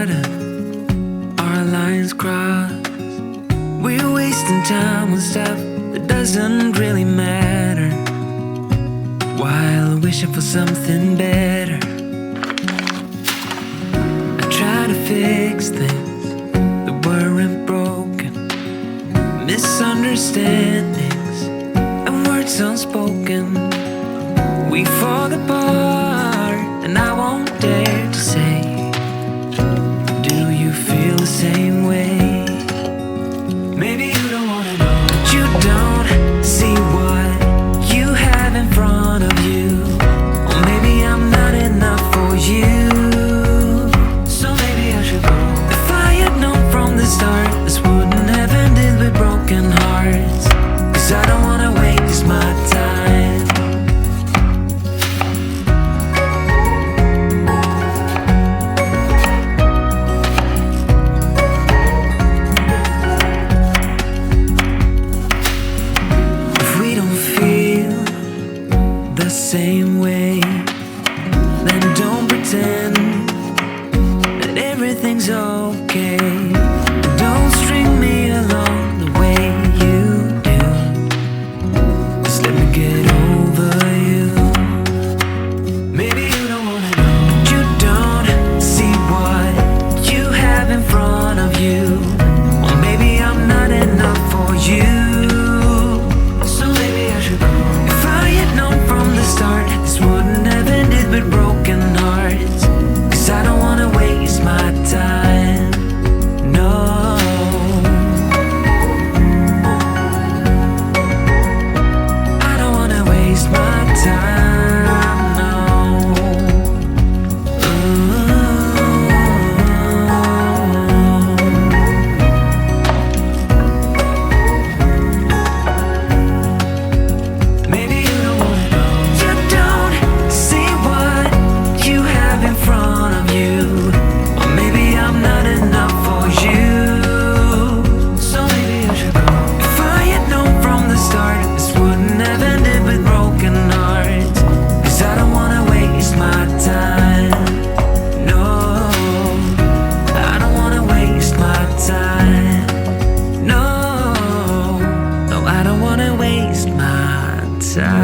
tired of our lines crossed. We're wasting time on stuff that doesn't really matter, while wishing for something better. I try to fix things that weren't broken, misunderstandings and words unspoken. We fall apart and I won't dare to say, do you feel the same way? Maybe you don't wanna know, but you don't see what you have in front of you. Or maybe I'm not enough for you, so maybe I should go. If I had known from the start, this wouldn't have ended with broken hearts. 'Cause I don't wanna waste my time. Same way, then don't pretend that everything's okay. Don't string me along the way you do. Just let me get over you. Maybe you don't wanna know, but you don't see what you have in front of you. Or maybe I'm not enough for you, so maybe I should go. If I had known from the start, this wouldn't have ended with broken hearts. 'Cause I don't wanna waste my time, no. I don't wanna waste my time, no. Maybe you don't wanna know, you don't see what you have in front of you. Or maybe I'm not enough for you, so maybe I should go. If I had known from the start, this wouldn't have ended with broken hearts. 'Cause I don't wanna waste my time, no. I don't wanna waste my time, no. No, I don't wanna waste my time.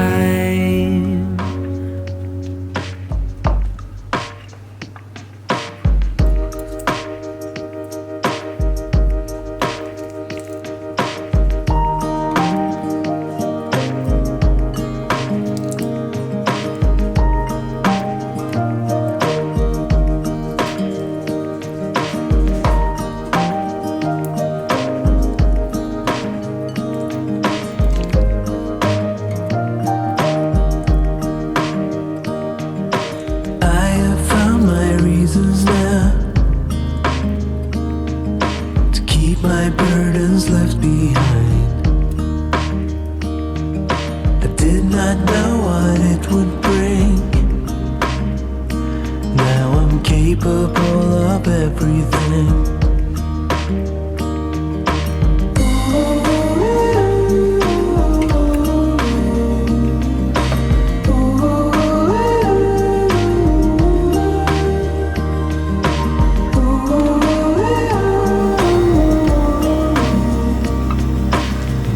I have found my reasons now to keep my burdens left behind. I did not know what it would bring. Now I'm capable of everything.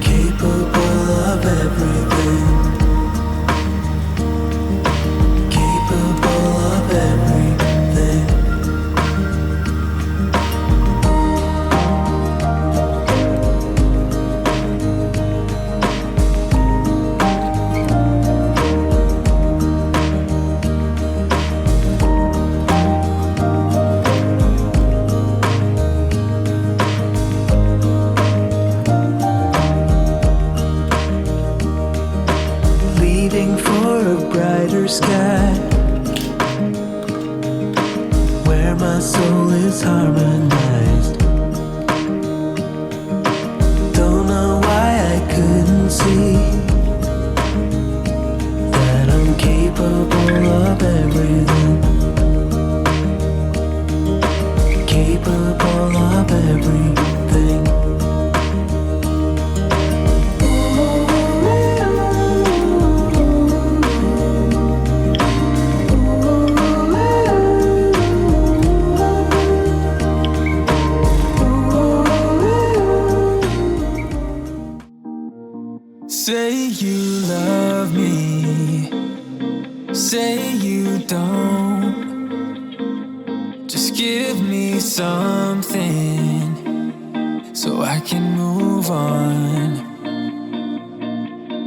Capable of everything. Capable of everything. Leaving for a brighter sky, where my soul is harmonized. Don't know why I couldn't see that I'm capable of everything. Capable of everything. Give me something so I can move on.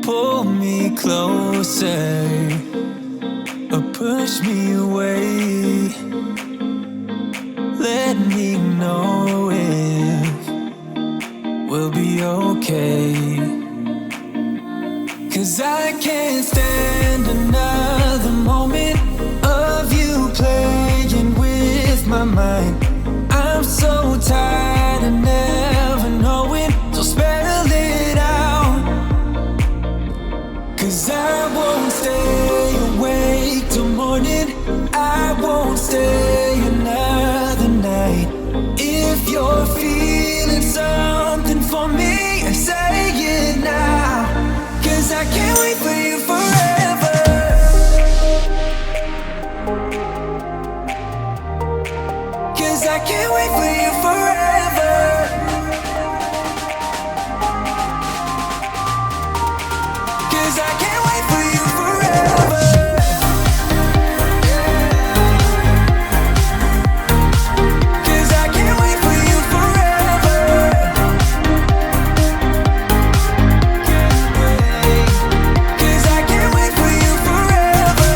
Pull me closer or push me away. Let me know if we'll be okay. 'Cause I can't stand another moment of you playing with my mind. I'm so tired of never knowing, so spell it out. 'Cause I won't stay awake till morning. I won't stay another night. If you're feeling something for me, say it now. 'Cause I can't wait for you forever. 'Cause I can't wait for you forever. 'Cause I can't wait for you forever. 'Cause I can't wait for you forever. 'Cause I can't wait for you forever.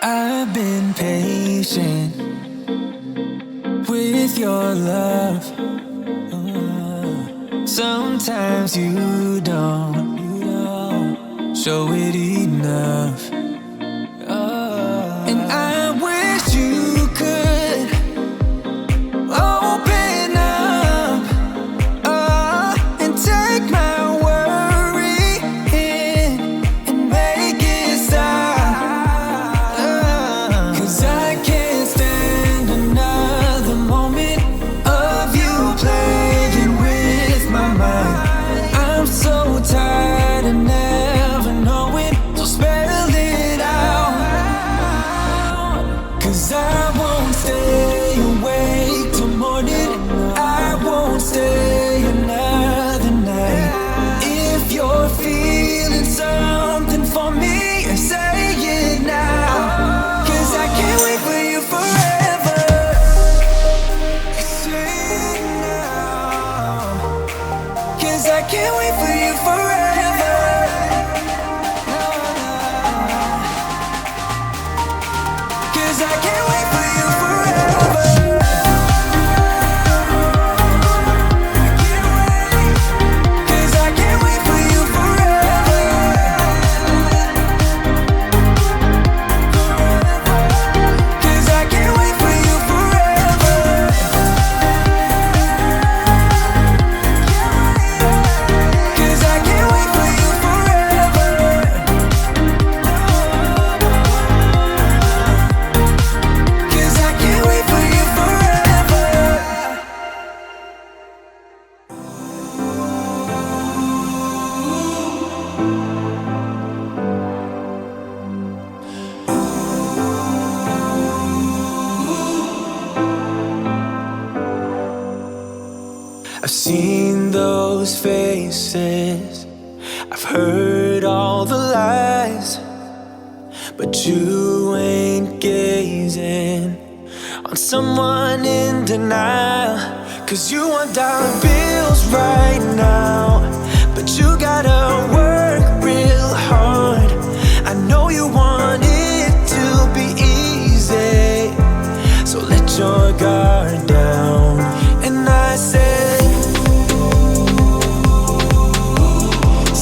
I've been patient with your love. Sometimes you don't show it enough. And I wish you could open up and take my worry in and make it stop. 'Cause I can't stand another moment of you playing with my mind. I'm so tired of never knowing, so spell it out. 'Cause I won't stay awake till morning. I won't stay another night. If you're feeling something for me, say it now. 'Cause I can't wait for you forever. Say it now. 'Cause I can't wait for you forever. 'Cause I can't wait for you forever. I can't wait. 'Cause I can't wait for you forever. 'Cause I can't wait for you forever. 'Cause I can't wait for you forever. 'Cause I can't wait for you forever. I've seen those faces, I've heard all the lies, but you ain't gazing on someone in denial. 'Cause you want dollar bills right now, but you gotta work real hard. I know you want it to be easy, so let your guard down. And I say,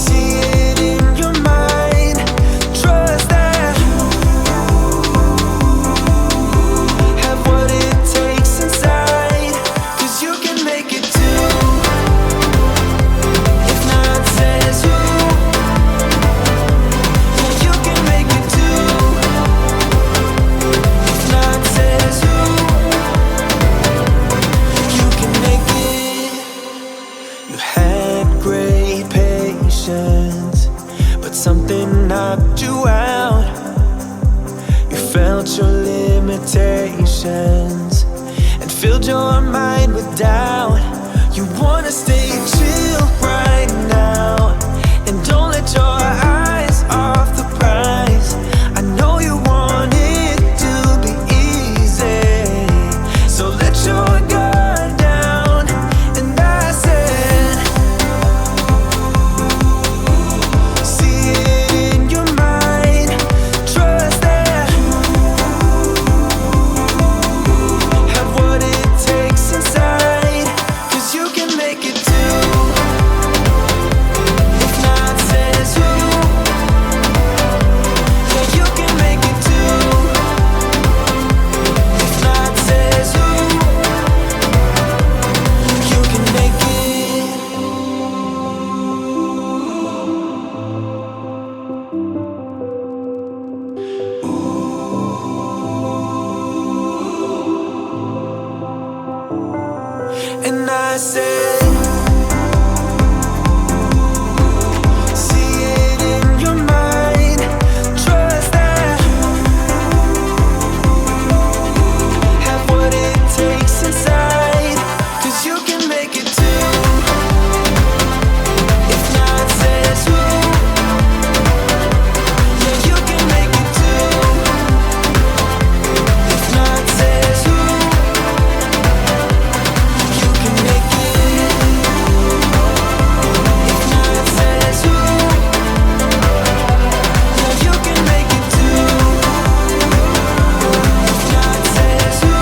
see it in your mind, trust that have what it takes inside. 'Cause you can make it too. If not, says who? Yeah, you can make it too. If not, says who? You can make it. You had great patience, but something knocked you out. You felt your limitations and filled your mind with doubt. You wanna stay chill right now and don't let your eyes off the prize. I know you want it to be easy, so And I said, see it in your mind, trust that have what it takes inside, 'cause you can make it too. If not, says who? Yeah, you can make it too. If not, says who? You can make it. If not, says who? Yeah, you can make it too. If not, says who?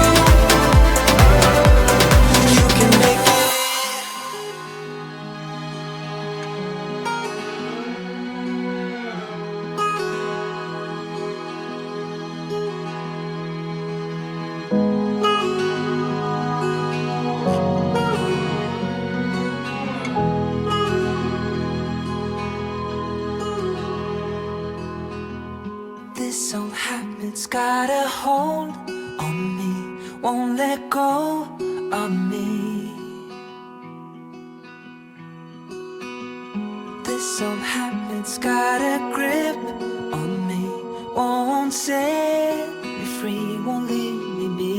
You can make it. This old habit's got a hold on me, won't let go of me. This old habit's got a grip on me, won't set me free, won't leave me be.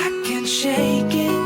I can't shake it,